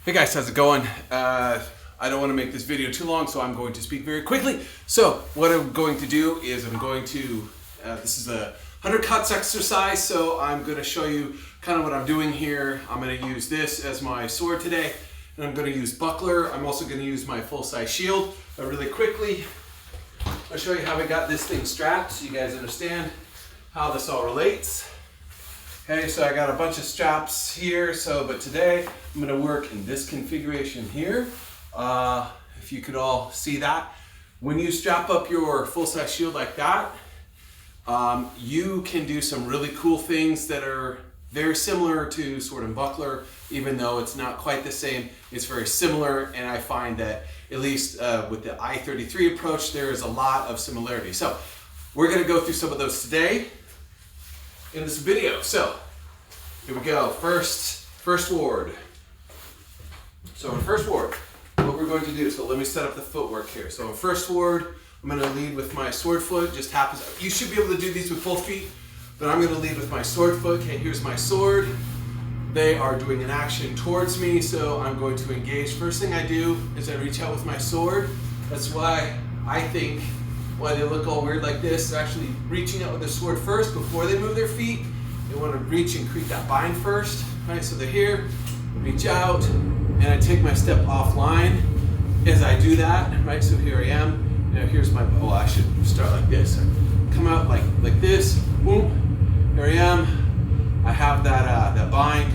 Hey guys, how's it going? I don't want to make this video too long, so I'm going to speak very quickly. So what I'm going to do is this is a 100 cuts exercise, so I'm going to show you kind of what I'm doing here. I'm going to use this as my sword today, and I'm going to use buckler. I'm also going to use my full-size shield. Really quickly, I'll show you how I got this thing strapped so you guys understand how this all relates. Okay, so I got a bunch of straps here, but today I'm going to work in this configuration here. If you could all see that. When you strap up your full-size shield like that, you can do some really cool things that are very similar to sword and buckler, even though it's not quite the same. It's very similar, and I find that at least with the I-33 approach, there is a lot of similarity. So we're going to go through some of those today in this video. So here we go. First ward. So in first ward, what we're going to do, so let me set up the footwork here. So in first ward, I'm going to lead with my sword foot. Just happens, you should be able to do these with both feet, but I'm going to lead with my sword foot. Okay, here's my sword. They are doing an action towards me, so I'm going to engage. First thing I do is I reach out with my sword. That's why I think why they look all weird like this. They're actually reaching out with their sword first before they move their feet. They want to reach and create that bind first. Right, so they're here, reach out, and I take my step offline as I do that. Right, so here I am. Now here's my, I should start like this. Come out like this, boom, here I am. I have that bind.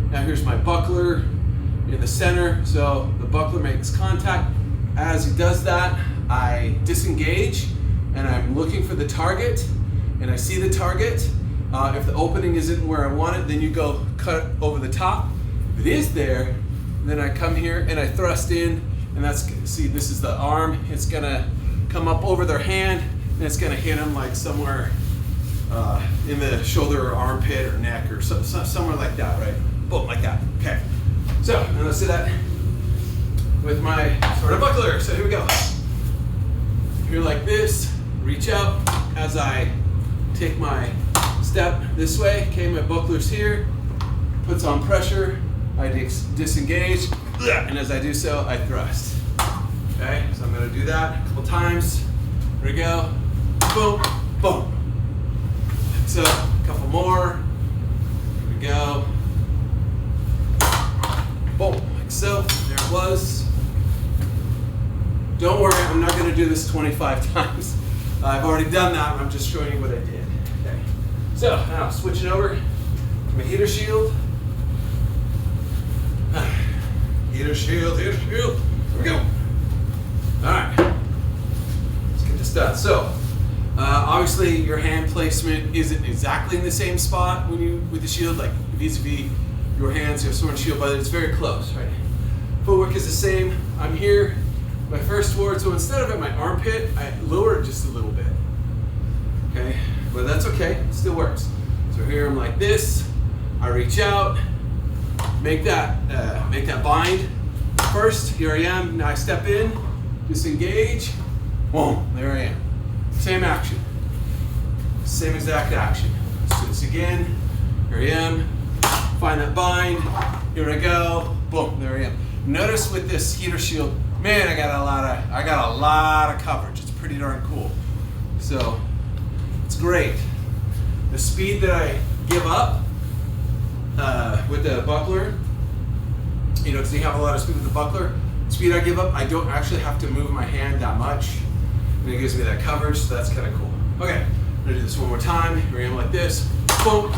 Now here's my buckler in the center. So the buckler makes contact. As he does that, I disengage and I'm looking for the target, and I see the target. If the opening isn't where I want it, then you go cut over the top. If it is there, then I come here and I thrust in, and see, this is the arm. It's gonna come up over their hand, and it's gonna hit them like somewhere in the shoulder or armpit or neck or somewhere like that, right? Boom, like that. Okay. So now let's do that with my sword and buckler. So here we go. Here like this, reach out as I take my step this way. Okay, my buckler's here, puts on pressure, I disengage, and as I do so, I thrust. Okay, so I'm going to do that a couple times. Here we go. Boom, boom. So, a couple more. Here we go. Boom, like so. There it was. Don't worry, I'm not going to do this 25 times. I've already done that, I'm just showing you what I did. Okay. So, now switching over to my heater shield. Heater shield, heater shield. Here we go. Alright. Let's get this done. So, obviously your hand placement isn't exactly in the same spot with the shield, like vis-a-vis your hands, your sword and shield, but it's very close, right? Footwork is the same. I'm here, my first ward, so instead of at my armpit, I lower it just a little bit. Okay, but that's okay, it still works. So here I'm like this, I reach out, make that bind. First, here I am, now I step in, disengage, boom, there I am. Same action, same exact action. Let's do this again, here I am, find that bind, here I go, boom, there I am. Notice with this heater shield, man, I got a lot of coverage. It's pretty darn cool. So, it's great. The speed that I give up with the buckler, because you have a lot of speed with the buckler, speed I give up, I don't actually have to move my hand that much. And it gives me that coverage, so that's kind of cool. Okay, I'm gonna do this one more time. Here I am like this. Boom,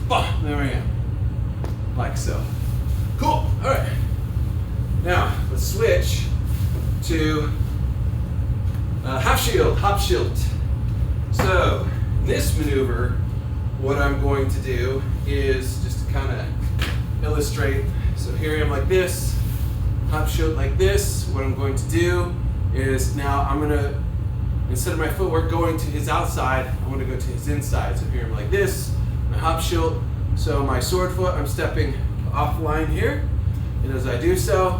boom, there I am. Like so. Cool, all right. Now, let's switch to Halpschilt. So, this maneuver, what I'm going to do is just to kind of illustrate. So here I am like this, Halpschilt like this. What I'm going to do is now I'm going to, instead of my footwork going to his outside, I'm going to go to his inside. So here I'm like this, my Halpschilt. So my sword foot, I'm stepping offline here. And as I do so,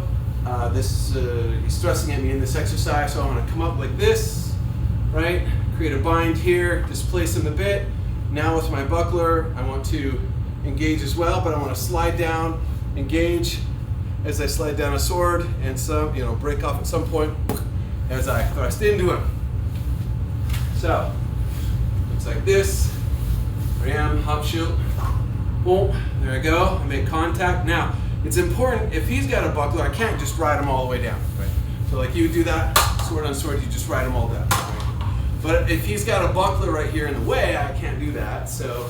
he's thrusting at me in this exercise, so I'm going to come up like this, right? Create a bind here, displace him a bit. Now with my buckler, I want to engage as well, but I want to slide down, engage, as I slide down a sword and some, break off at some point as I thrust into him. So, looks like this. There I am, Halpschilt. Boom, there I go. I make contact. Now, it's important, if he's got a buckler, I can't just ride him all the way down. Right? So like you do that, sword on sword, you just ride him all down. Right? But if he's got a buckler right here in the way, I can't do that. So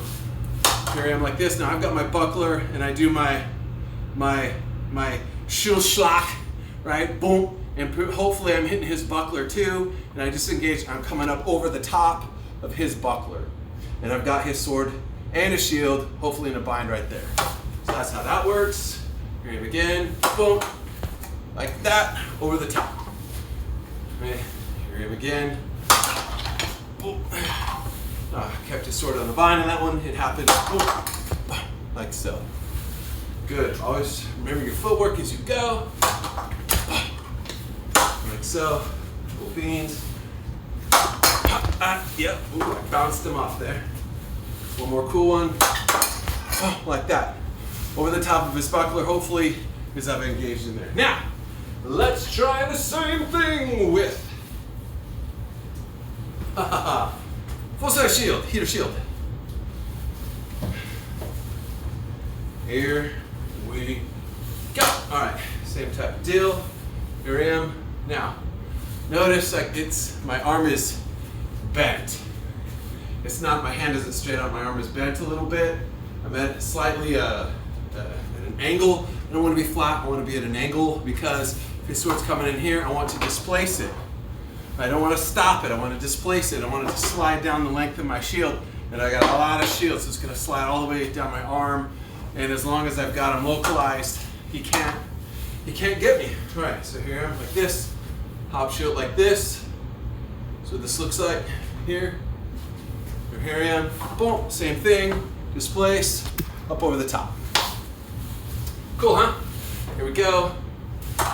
here I am like this. Now I've got my buckler and I do my Schulschlag, right? Boom. And hopefully I'm hitting his buckler too. And I disengage, I'm coming up over the top of his buckler. And I've got his sword and his shield, hopefully in a bind right there. So that's how that works. Here I am again, boom, like that, over the top. Okay. Here I am again, boom. Kept his sword on the bind on that one, it happened, boom, like so. Good, always remember your footwork as you go. Like so, cool beans. Yep, ooh, I bounced him off there. One more cool one, like that. Over the top of his buckler, hopefully, because I've engaged in there. Now, let's try the same thing with full size shield, heater shield. Here we go. All right, same type of deal. Here I am. Now, notice like my arm is bent. It's not, my hand isn't straight out, my arm is bent a little bit. I'm at slightly at an angle. I don't want to be flat, I want to be at an angle because if his sword's coming in here, I want to displace it. I don't want to stop it, I want to displace it. I want it to slide down the length of my shield. And I got a lot of shield, so it's going to slide all the way down my arm. And as long as I've got him localized, he can't get me. All right, so here I am like this, Halpschilt like this. So this looks like here. Here I am, boom, same thing, displace, up over the top. Cool, huh? Here we go.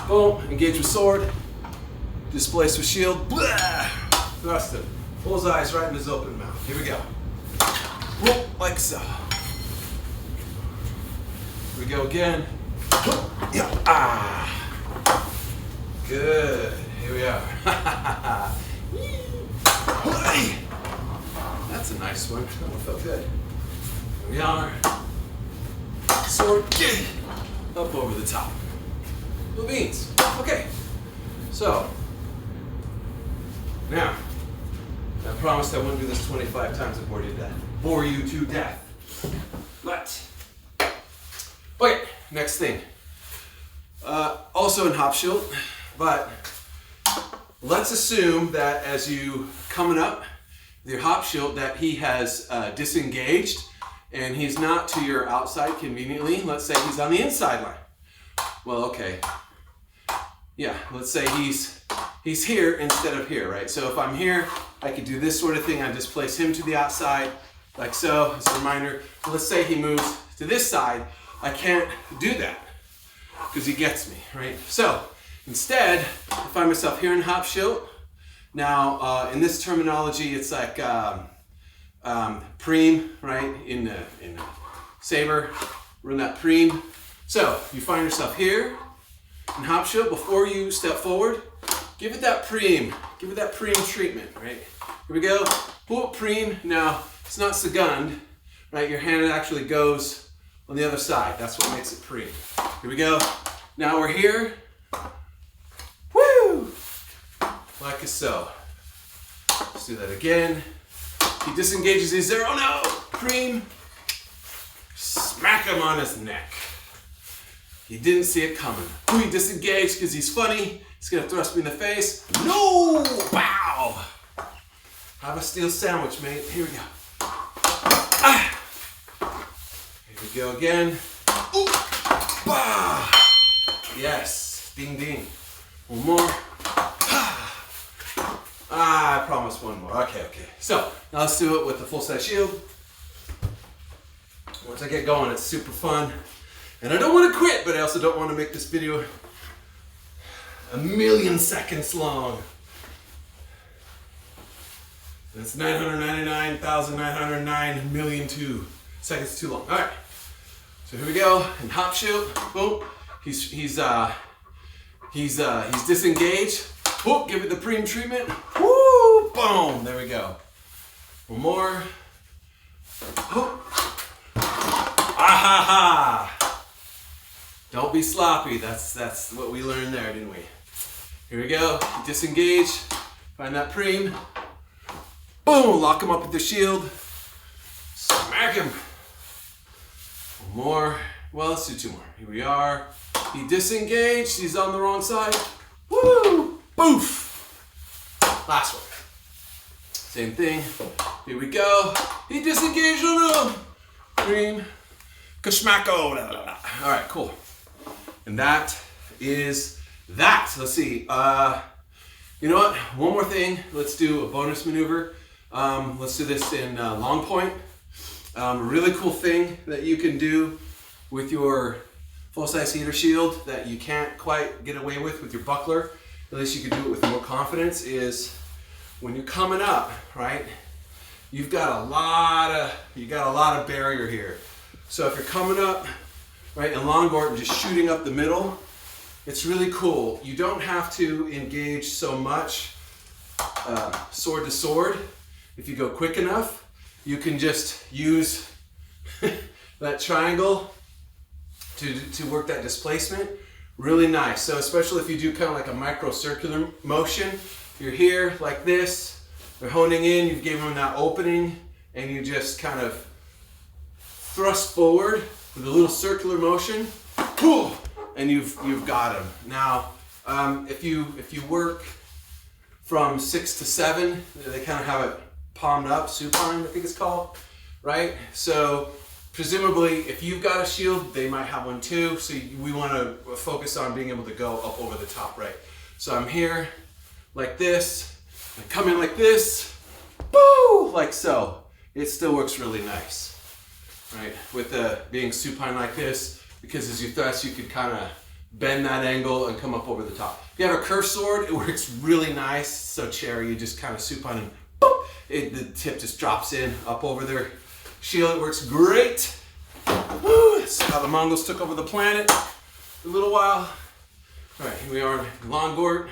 Boom, engage with sword, displace with shield, blah, thrust him. Bullseye's right in his open mouth. Here we go. Boom, like so. Here we go again. Yeah, good, here we are. That's a nice one. That one felt good. Here we are. Sword, up over the top. Blue beans. Okay. So, now, I promised I wouldn't do this 25 times and bore you to death. But, okay, next thing. Also in Halpschilt, but let's assume that as you coming up, your Halpschilt, that he has disengaged and he's not to your outside conveniently. Let's say he's on the inside line. Well, okay. Yeah, let's say he's here instead of here, right? So if I'm here, I could do this sort of thing. I just place him to the outside, like so, as a reminder. Let's say he moves to this side. I can't do that because he gets me, right? So instead, I find myself here in Halpschilt. Now, in this terminology, it's like preem, right? In saber, run that preem. So you find yourself here in Halpschilt. Before you step forward, give it that preem. Give it that preem treatment, right? Here we go. Pull up preem. Now, it's not second, right? Your hand actually goes on the other side. That's what makes it preem. Here we go. Now we're here. Woo! Like so. Let's do that again. He disengages, he's there. Oh no! Preem. Smack him on his neck. He didn't see it coming. Ooh, he disengaged because he's funny. He's gonna thrust me in the face. No! Wow! Have a steel sandwich, mate. Here we go. Ah! Here we go again. Ooh! Bah! Yes. Ding ding. One more. I promised one more. Okay. So, now let's do it with the full-size shield. Once I get going, it's super fun. And I don't want to quit, but I also don't want to make this video 1,000,000 seconds long. That's 999,909,000,002 seconds too long. All right. So here we go. In Halpschilt, boom. he's disengaged. Whoop, give it the preem treatment. Woo, boom, there we go. One more. Whoop. Ah ha ha. Don't be sloppy. That's what we learned there, didn't we? Here we go. Disengage. Find that preem. Boom, lock him up with the shield. Smack him. One more. Well, let's do two more. Here we are. He disengaged. He's on the wrong side. Woo! Boof! Last one. Same thing. Here we go. He disengaged on him. Preem. Kashmako. All right, cool. And that is that. Let's see. You know what? One more thing. Let's do a bonus maneuver. Let's do this in long point. A really cool thing that you can do with your full-size heater shield that you can't quite get away with your buckler, at least you can do it with more confidence, is when you're coming up, right? You've got a lot of barrier here. So if you're coming up, right, in Longort and just shooting up the middle, it's really cool. You don't have to engage so much sword to sword. If you go quick enough, you can just use that triangle to work that displacement. Really nice. So especially if you do kind of like a microcircular motion, you're here like this, they're honing in, you've given them that opening, and you just kind of thrust forward with a little circular motion, cool, and you've got them. Now, if you work from 6 to 7, they kind of have it palmed up, supine, I think it's called, right? So presumably, if you've got a shield, they might have one too. So we want to focus on being able to go up over the top, right? So I'm here like this, I come in like this, boo, like so. It still works really nice, right? With being supine like this, because as you thrust, you could kind of bend that angle and come up over the top. If you have a curved sword, it works really nice. So cherry, you just kind of supine and boop, the tip just drops in up over their shield. It works great. Woo, that's how the Mongols took over the planet for a little while. All right, here we are in Longort,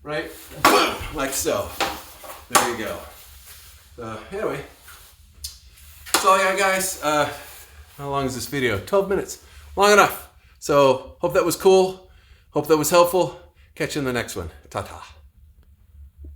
right? Boom, like so. There you go. Anyway, that's all I got, guys. How long is this video? 12 minutes. Long enough. So hope that was cool. Hope that was helpful. Catch you in the next one. Ta-ta.